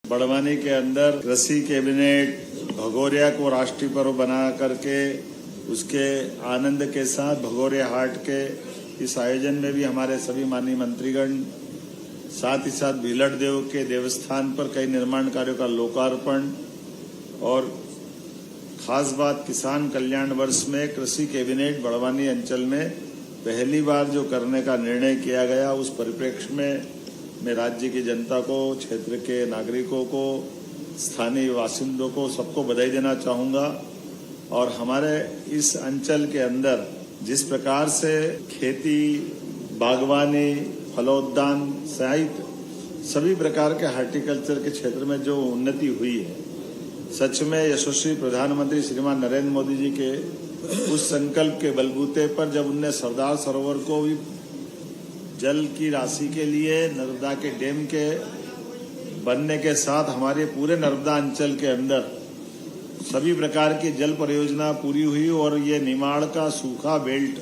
बड़वानी के अंदर कृषि कैबिनेट भगोरिया को राष्ट्रीय पर्व बना करके उसके आनंद के साथ भगोरिया हाट के इस आयोजन में भी हमारे सभी माननीय मंत्रीगण, साथ ही साथ भीलड़ देव के देवस्थान पर कई निर्माण कार्यों का लोकार्पण और खास बात किसान कल्याण वर्ष में कृषि कैबिनेट बड़वानी अंचल में पहली बार जो करने का निर्णय किया गया, उस परिप्रेक्ष्य में मैं राज्य की जनता को, क्षेत्र के नागरिकों को, स्थानीय बासिंदों को सबको बधाई देना चाहूँगा। और हमारे इस अंचल के अंदर जिस प्रकार से खेती, बागवानी, फलोद्यान सहित सभी प्रकार के हार्टिकल्चर के क्षेत्र में जो उन्नति हुई है, सच में यशस्वी प्रधानमंत्री श्रीमान नरेंद्र मोदी जी के उस संकल्प के बलबूते पर जब उनने सरदार सरोवर को भी जल की राशि के लिए नर्मदा के डैम के बनने के साथ हमारे पूरे नर्मदा अंचल के अंदर सभी प्रकार की जल परियोजना पूरी हुई और ये निमाड़ का सूखा बेल्ट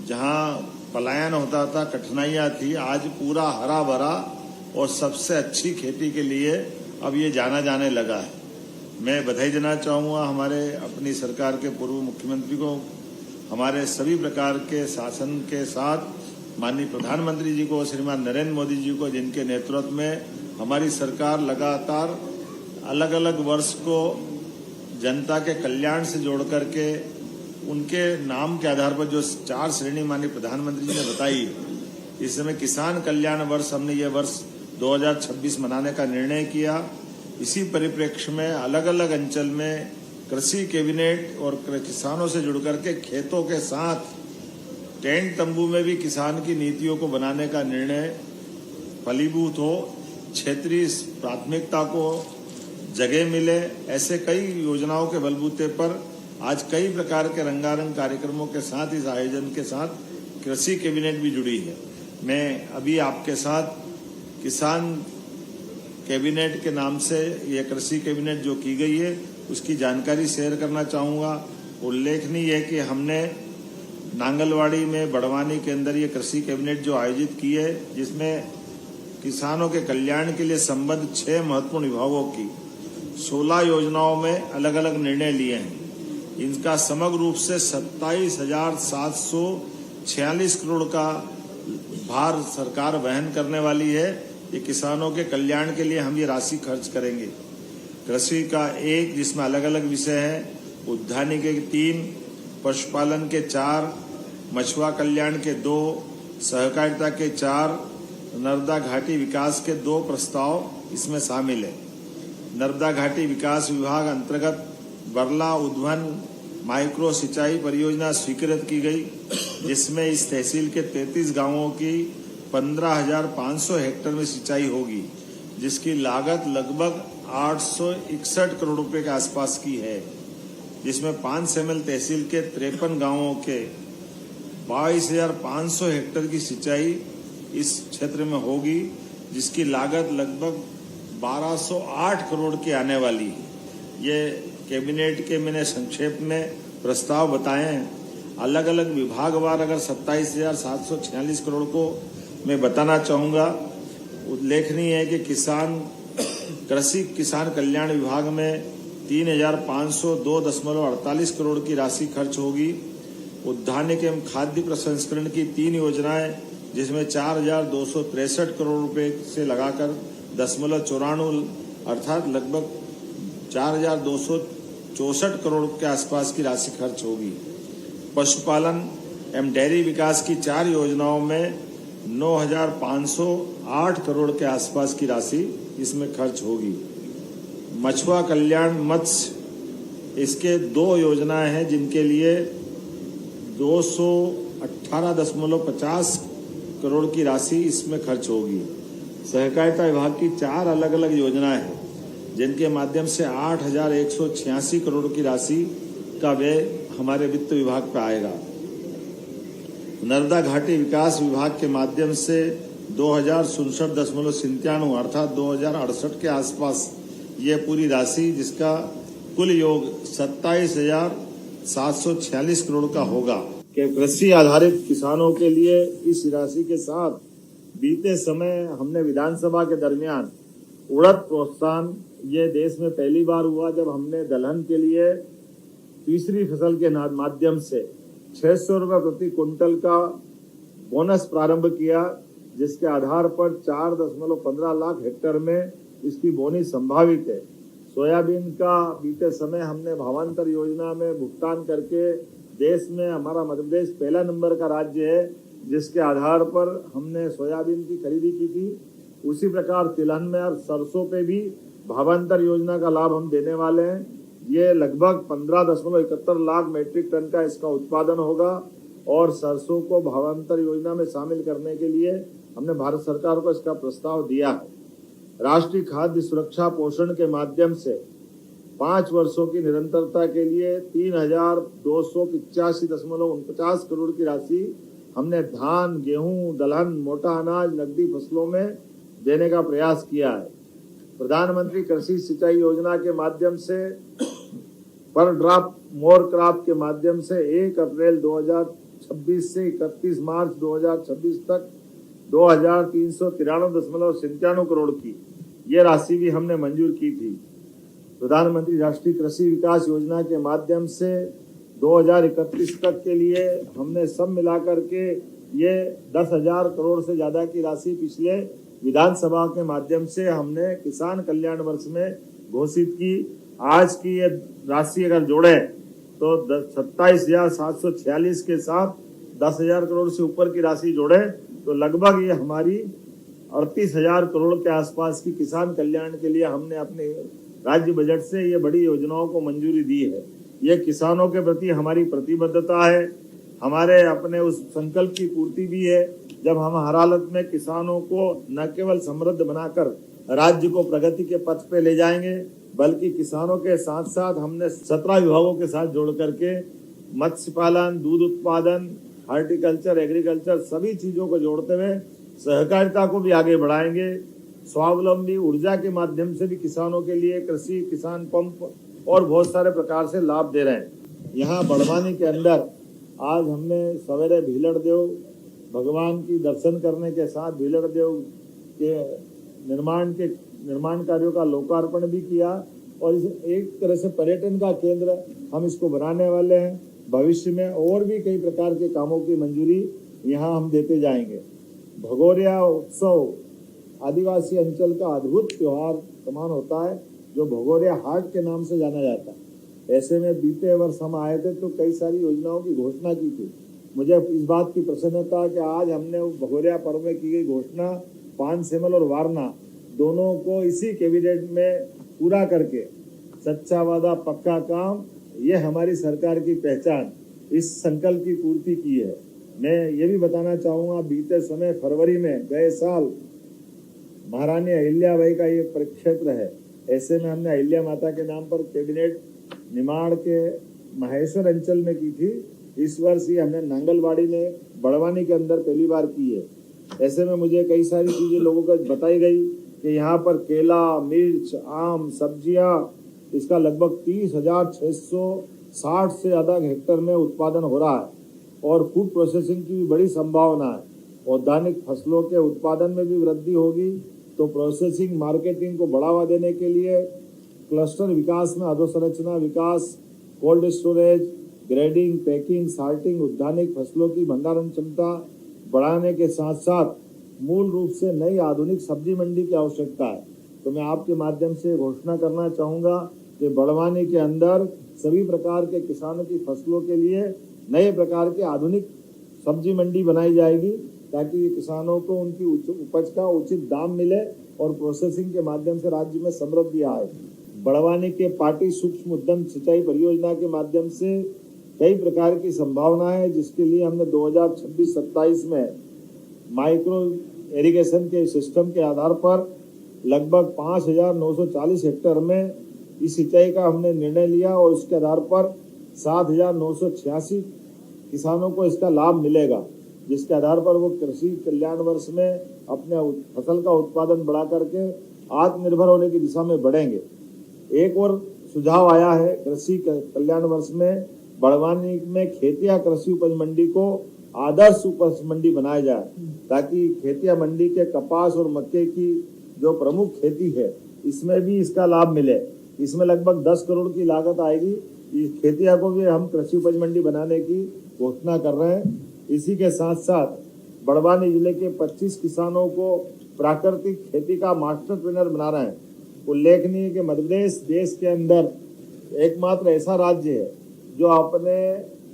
जहां पलायन होता था, कठिनाइयां थी, आज पूरा हरा भरा और सबसे अच्छी खेती के लिए अब ये जाना जाने लगा है। मैं बधाई देना चाहूँगा हमारे अपनी सरकार के पूर्व मुख्यमंत्री को, हमारे सभी प्रकार के शासन के साथ माननीय प्रधानमंत्री जी को, श्रीमान नरेंद्र मोदी जी को, जिनके नेतृत्व में हमारी सरकार लगातार अलग अलग वर्ष को जनता के कल्याण से जोड़ करके उनके नाम के आधार पर जो 4 श्रेणी माननीय प्रधानमंत्री जी ने बताई, इस समय किसान कल्याण वर्ष हमने ये वर्ष 2026 मनाने का निर्णय किया। इसी परिप्रेक्ष्य में अलग अलग अंचल में कृषि कैबिनेट और किसानों से जुड़ करके खेतों के साथ टेंट तंबू में भी किसान की नीतियों को बनाने का निर्णय फलीभूत हो, क्षेत्रीय प्राथमिकता को जगह मिले, ऐसे कई योजनाओं के बलबूते पर आज कई प्रकार के रंगारंग कार्यक्रमों के साथ इस आयोजन के साथ कृषि कैबिनेट भी जुड़ी है। मैं अभी आपके साथ किसान कैबिनेट के नाम से यह कृषि कैबिनेट जो की गई है उसकी जानकारी शेयर करना चाहूँगा। उल्लेखनीय है कि हमने नांगलवाड़ी में बड़वानी के अंदर ये कृषि कैबिनेट जो आयोजित की है, जिसमें किसानों के कल्याण के लिए संबद्ध 6 महत्वपूर्ण विभागों की 16 योजनाओं में अलग अलग निर्णय लिए हैं। इनका समग्र रूप से 27,746 करोड़ का भार सरकार वहन करने वाली है। ये किसानों के कल्याण के लिए हम ये राशि खर्च करेंगे। कृषि का 1, जिसमें अलग अलग विषय हैं, उद्यानिकी के 3, पशुपालन के 4, मछुआ कल्याण के 2, सहकारिता के 4, नर्मदा घाटी विकास के 2 प्रस्ताव इसमें शामिल है। नर्मदा घाटी विकास विभाग अंतर्गत बरला उद्वन माइक्रो सिंचाई परियोजना स्वीकृत की गई, जिसमें इस तहसील के 33 गांवों की 15,500 हेक्टेयर में सिंचाई होगी, जिसकी लागत लगभग 861 करोड़ रुपए के आसपास की है, जिसमें 5 सेमल तहसील के 53 गांवों के 22,500 हेक्टेयर की सिंचाई इस क्षेत्र में होगी, जिसकी लागत लगभग 1,208 करोड़ की आने वाली है। ये कैबिनेट के मैंने संक्षेप में प्रस्ताव बताए हैं। अलग अलग विभागवार अगर 27,746 करोड़ को मैं बताना चाहूँगा। उल्लेखनीय है कि किसान कल्याण विभाग में 3,502.48 करोड़ की राशि खर्च होगी। उद्यानिकी एवं खाद्य प्रसंस्करण की 3 योजनाएं, जिसमें 4,263 करोड़ रुपए से लगाकर 0.94 अर्थात लगभग 4,264 करोड़ के आसपास की राशि खर्च होगी। पशुपालन एवं डेयरी विकास की 4 योजनाओं में 9,508 करोड़ के आसपास की राशि इसमें खर्च होगी। मछुआ कल्याण मत्स्य, इसके 2 योजनाएं हैं, जिनके लिए 218.50 करोड़ की राशि इसमें खर्च होगी। सहकारिता विभाग की 4 अलग अलग योजनाएं हैं, जिनके माध्यम से 8,186 करोड़ की राशि का व्यय हमारे वित्त विभाग पर आएगा। नर्मदा घाटी विकास विभाग के माध्यम से 2,067.97 अर्थात 2,068 के आसपास ये पूरी राशि, जिसका कुल योग 27,746 करोड़ का होगा, कि कृषि आधारित किसानों के लिए इस राशि के साथ बीते समय हमने विधानसभा के दरमियान उड़द प्रोत्साहन ये देश में पहली बार हुआ जब हमने दलहन के लिए तीसरी फसल के माध्यम से 600 रुपये प्रति क्विंटल का बोनस प्रारंभ किया, जिसके आधार पर 4.15 लाख हेक्टेयर में इसकी बोनी संभावित है। सोयाबीन का बीते समय हमने भावांतर योजना में भुगतान करके देश में हमारा मध्य प्रदेश पहला नंबर का राज्य है, जिसके आधार पर हमने सोयाबीन की खरीदी की थी। उसी प्रकार तिलहन में और सरसों पे भी भावांतर योजना का लाभ हम देने वाले हैं। ये लगभग 15.71 लाख मीट्रिक टन का इसका उत्पादन होगा और सरसों को भावांतर योजना में शामिल करने के लिए हमने भारत सरकार को इसका प्रस्ताव दिया है। राष्ट्रीय खाद्य सुरक्षा पोषण के माध्यम से 5 वर्षों की निरंतरता के लिए 3,285.49 करोड़ की राशि हमने धान, गेहूं, दलहन, मोटा अनाज, नकदी फसलों में देने का प्रयास किया है। प्रधानमंत्री कृषि सिंचाई योजना के माध्यम से पर ड्रॉप मोर क्रॉप के माध्यम से 1 अप्रैल 2026 से 31 मार्च 2026 तक 2,393.97 करोड़ की ये राशि भी हमने मंजूर की थी। प्रधानमंत्री राष्ट्रीय कृषि विकास योजना के माध्यम से 2031 तक के लिए हमने सब मिलाकर के ये 10,000 करोड़ से ज़्यादा की राशि पिछले विधानसभा के माध्यम से हमने किसान कल्याण वर्ष में घोषित की। आज की ये राशि अगर जोड़े तो 27,746 के साथ 10,000 करोड़ से ऊपर की राशि जोड़े तो लगभग ये हमारी 38,000 करोड़ के आसपास की किसान कल्याण के लिए हमने अपने राज्य बजट से ये बड़ी योजनाओं को मंजूरी दी है। ये किसानों के प्रति हमारी प्रतिबद्धता है, हमारे अपने उस संकल्प की पूर्ति भी है। जब हम हर हालत में किसानों को न केवल समृद्ध बनाकर राज्य को प्रगति के पथ पे ले जाएंगे, बल्कि किसानों के साथ साथ हमने 17 विभागों के साथ जोड़ करके मत्स्य पालन, दूध उत्पादन, हार्टिकल्चर, एग्रीकल्चर सभी चीजों को जोड़ते हुए सहकारिता को भी आगे बढ़ाएंगे। स्वावलंबी ऊर्जा के माध्यम से भी किसानों के लिए कृषि किसान पंप और बहुत सारे प्रकार से लाभ दे रहे हैं। यहाँ बड़वानी के अंदर आज हमने सवेरे भीलड़ देव भगवान की दर्शन करने के साथ भीलड़ देव के निर्माण कार्यों का लोकार्पण भी किया और इस एक तरह से पर्यटन का केंद्र हम इसको बनाने वाले हैं। भविष्य में और भी कई प्रकार के कामों की मंजूरी यहाँ हम देते जाएंगे। भगोरिया उत्सव आदिवासी अंचल का अद्भुत त्योहार समान होता है, जो भगोरिया हाट के नाम से जाना जाता है। ऐसे में बीते वर्ष हम आए थे तो कई सारी योजनाओं की घोषणा की थी। मुझे इस बात की प्रसन्नता कि आज हमने भगोरिया पर्व में की गई घोषणा पानसेमल और वारना दोनों को इसी कैबिनेट में पूरा करके सच्चा वादा पक्का काम, ये हमारी सरकार की पहचान, इस संकल्प की पूर्ति की है। मैं ये भी बताना चाहूँगा, बीते समय फरवरी में गए साल महारानी अहिल्याबाई का ये परिक्षेत्र है। ऐसे में हमने अहिल्या माता के नाम पर कैबिनेट निमाड़ के महेश्वर अंचल में की थी। इस वर्ष ही हमने नांगलवाड़ी में बड़वानी के अंदर पहली बार की है। ऐसे में मुझे कई सारी चीज़ें लोगों को बताई गई कि यहाँ पर केला, मिर्च, आम, सब्जियाँ, इसका लगभग 30,660 से ज़्यादा हेक्टेयर में उत्पादन हो रहा है और फूड प्रोसेसिंग की भी बड़ी संभावना है। औद्यानिक फसलों के उत्पादन में भी वृद्धि होगी, तो प्रोसेसिंग मार्केटिंग को बढ़ावा देने के लिए क्लस्टर विकास में अधोसंरचना विकास, cold storage, grading, packing, salting, औद्यानिक फसलों की भंडारण क्षमता बढ़ाने के साथ साथ मूल रूप से नई आधुनिक सब्जी मंडी की आवश्यकता है। तो मैं आपके माध्यम से घोषणा करना चाहूँगा कि बड़वानी के अंदर सभी प्रकार के किसानों की फसलों के लिए नए प्रकार के आधुनिक सब्जी मंडी बनाई जाएगी, ताकि किसानों को उनकी उपज का उचित दाम मिले और प्रोसेसिंग के माध्यम से राज्य में समृद्धि आए। बड़वानी के पाटी सूक्ष्म उद्यम सिंचाई परियोजना के माध्यम से कई प्रकार की संभावनाएं है, जिसके लिए हमने 2026-27 में माइक्रो इरिगेशन के सिस्टम के आधार पर लगभग 5,940 हेक्टेयर में इस सिंचाई का हमने निर्णय लिया और उसके आधार पर 7,986 किसानों को इसका लाभ मिलेगा, जिसके आधार पर वो कृषि कल्याण वर्ष में अपने फसल का उत्पादन बढ़ा करके आत्मनिर्भर होने की दिशा में बढ़ेंगे। एक और सुझाव आया है, कृषि कल्याण वर्ष में बड़वानी में खेतिया कृषि उपज मंडी को आदर्श उपज मंडी बनाया जाए, ताकि खेतिया मंडी के कपास और मक्के की जो प्रमुख खेती है इसमें भी इसका लाभ मिले। इसमें लगभग 10 करोड़ की लागत आएगी। इस खेतिया को भी हम कृषि उपज मंडी बनाने की घोषणा कर रहे हैं। इसी के साथ साथ बड़वानी जिले के 25 किसानों को प्राकृतिक खेती का मास्टर ट्रेनर बना रहे हैं। उल्लेखनीय है कि मध्य प्रदेश देश के अंदर एकमात्र ऐसा राज्य है जो अपने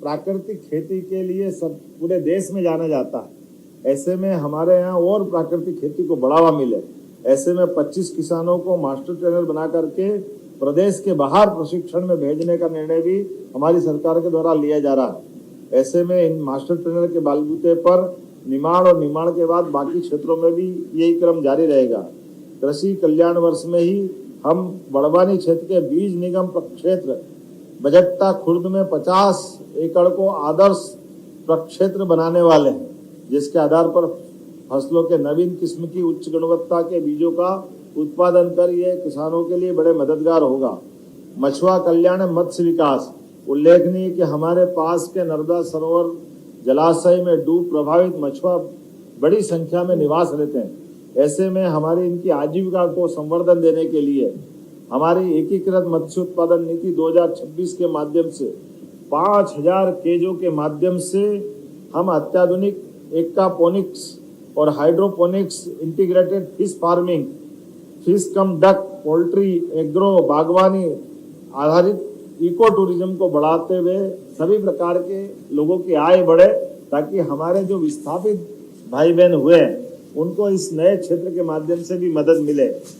प्राकृतिक खेती के लिए सब पूरे देश में जाना जाता है। ऐसे में हमारे यहाँ और प्राकृतिक खेती को बढ़ावा मिले, ऐसे में 25 किसानों को मास्टर ट्रेनर बना करके प्रदेश के बाहर प्रशिक्षण में भेजने का निर्णय भी हमारी सरकार के द्वारा लिया जा रहा है। ऐसे में इन मास्टर ट्रेनर के बलबूते पर निमाड़ और निमाड़ के बाद बाकी क्षेत्रों में भी यही क्रम जारी रहेगा। कृषि कल्याण वर्ष में ही हम बड़वानी क्षेत्र के बीज निगम प्रक्षेत्र बजट्टा खुर्द में 50 एकड़ को आदर्श प्रक्षेत्र बनाने वाले हैं, जिसके आधार पर फसलों के नवीन किस्म की उच्च गुणवत्ता के बीजों का उत्पादन कर ये किसानों के लिए बड़े मददगार होगा। मछुआ कल्याण मत्स्य विकास, उल्लेखनीय कि हमारे पास के नर्मदा सरोवर जलाशय में डूब प्रभावित मछुआ बड़ी संख्या में निवास रहते हैं। ऐसे में हमारी इनकी आजीविका को संवर्धन देने के लिए हमारी एकीकृत मत्स्य उत्पादन नीति 2026 के माध्यम से 5000 केजों के माध्यम से हम अत्याधुनिक एक्वापोनिक्स और hydroponics integrated fish farming, fish cum duck, poultry, agro, बागवानी आधारित इको टूरिज्म को बढ़ाते हुए सभी प्रकार के लोगों की आय बढ़े, ताकि हमारे जो विस्थापित भाई बहन हुए हैं उनको इस नए क्षेत्र के माध्यम से भी मदद मिले।